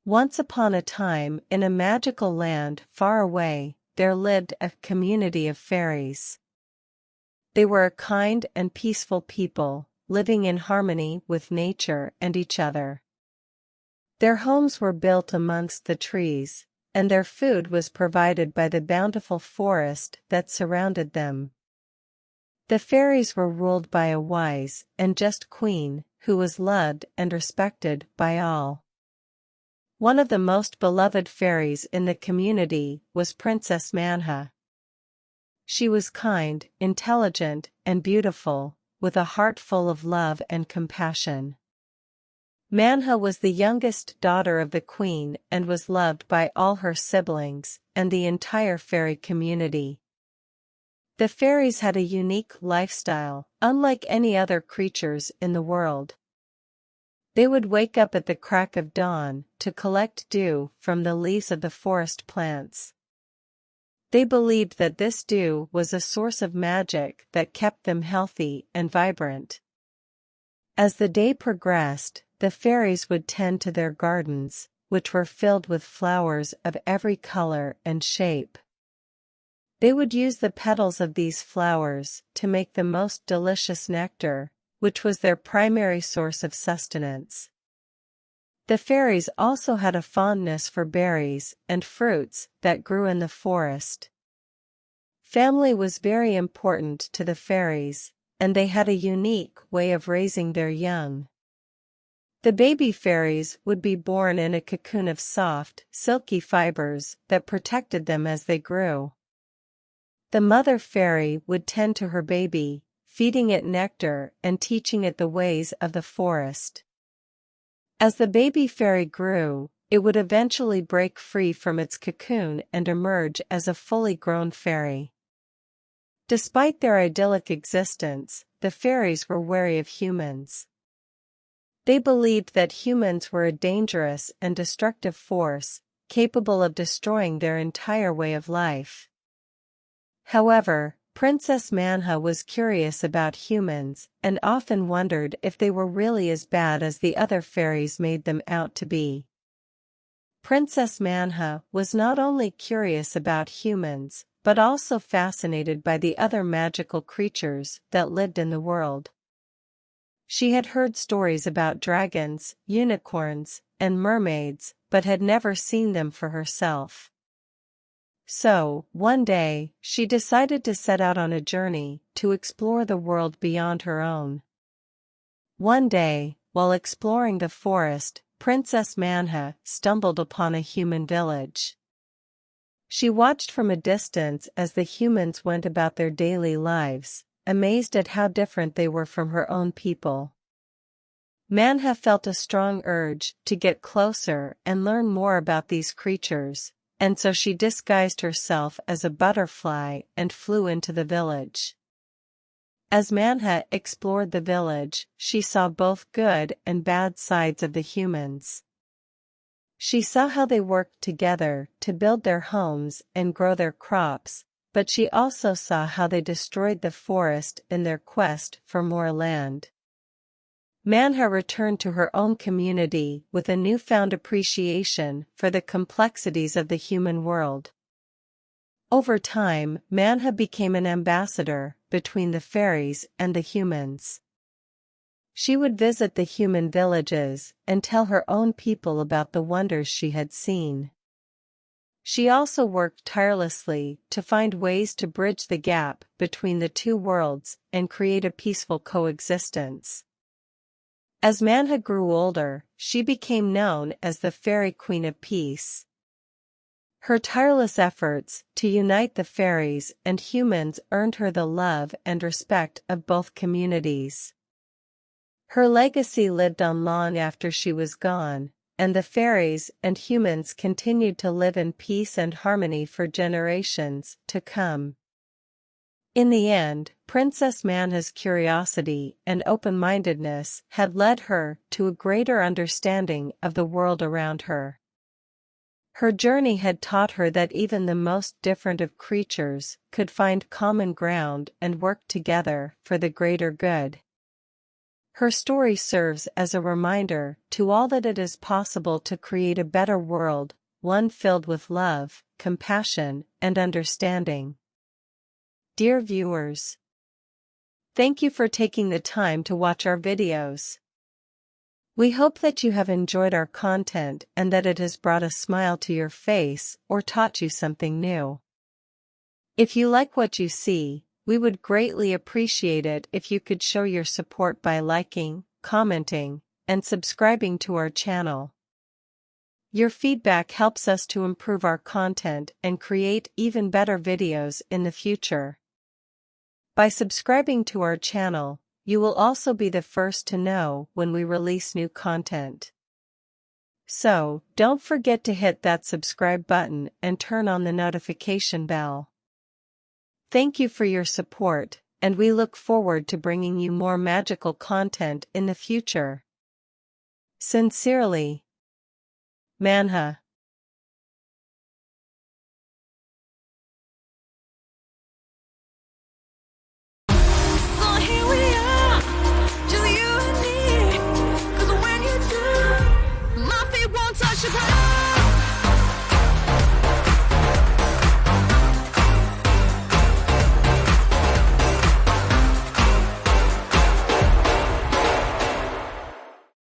Once upon a time, in a magical land far away, there lived a community of fairies. They were a kind and peaceful people, living in harmony with nature and each other. Their homes were built amongst the trees, and their food was provided by the bountiful forest that surrounded them. The fairies were ruled by a wise and just queen, who was loved and respected by all. One of the most beloved fairies in the community was Princess Manha. She was kind, intelligent, and beautiful, with a heart full of love and compassion. Manha was the youngest daughter of the queen and was loved by all her siblings and the entire fairy community. The fairies had a unique lifestyle, unlike any other creatures in the world. They would wake up at the crack of dawn to collect dew from the leaves of the forest plants. They believed that this dew was a source of magic that kept them healthy and vibrant. As the day progressed, the fairies would tend to their gardens, which were filled with flowers of every color and shape. They would use the petals of these flowers to make the most delicious nectar, which was their primary source of sustenance. The fairies also had a fondness for berries and fruits that grew in the forest. Family was very important to the fairies, and they had a unique way of raising their young. The baby fairies would be born in a cocoon of soft, silky fibers that protected them as they grew. The mother fairy would tend to her baby, feeding it nectar and teaching it the ways of the forest. As the baby fairy grew, it would eventually break free from its cocoon and emerge as a fully grown fairy. Despite their idyllic existence, the fairies were wary of humans. They believed that humans were a dangerous and destructive force, capable of destroying their entire way of life. However, Princess Manha was curious about humans and often wondered if they were really as bad as the other fairies made them out to be. Princess Manha was not only curious about humans, but also fascinated by the other magical creatures that lived in the world. She had heard stories about dragons, unicorns, and mermaids, but had never seen them for herself. So, one day, she decided to set out on a journey to explore the world beyond her own. One day, while exploring the forest, Princess Manha stumbled upon a human village. She watched from a distance as the humans went about their daily lives, amazed at how different they were from her own people. Manha felt a strong urge to get closer and learn more about these creatures, and so she disguised herself as a butterfly and flew into the village. As Manha explored the village, she saw both good and bad sides of the humans. She saw how they worked together to build their homes and grow their crops, but she also saw how they destroyed the forest in their quest for more land. Manha returned to her own community with a newfound appreciation for the complexities of the human world. Over time, Manha became an ambassador between the fairies and the humans. She would visit the human villages and tell her own people about the wonders she had seen. She also worked tirelessly to find ways to bridge the gap between the two worlds and create a peaceful coexistence. As Manha grew older, she became known as the Fairy Queen of Peace. Her tireless efforts to unite the fairies and humans earned her the love and respect of both communities. Her legacy lived on long after she was gone, and the fairies and humans continued to live in peace and harmony for generations to come. In the end, Princess Manha's curiosity and open-mindedness had led her to a greater understanding of the world around her. Her journey had taught her that even the most different of creatures could find common ground and work together for the greater good. Her story serves as a reminder to all that it is possible to create a better world, one filled with love, compassion, and understanding. Dear viewers, thank you for taking the time to watch our videos. We hope that you have enjoyed our content and that it has brought a smile to your face or taught you something new. If you like what you see, we would greatly appreciate it if you could show your support by liking, commenting, and subscribing to our channel. Your feedback helps us to improve our content and create even better videos in the future. By subscribing to our channel, you will also be the first to know when we release new content. So, don't forget to hit that subscribe button and turn on the notification bell. Thank you for your support, and we look forward to bringing you more magical content in the future. Sincerely, Manha.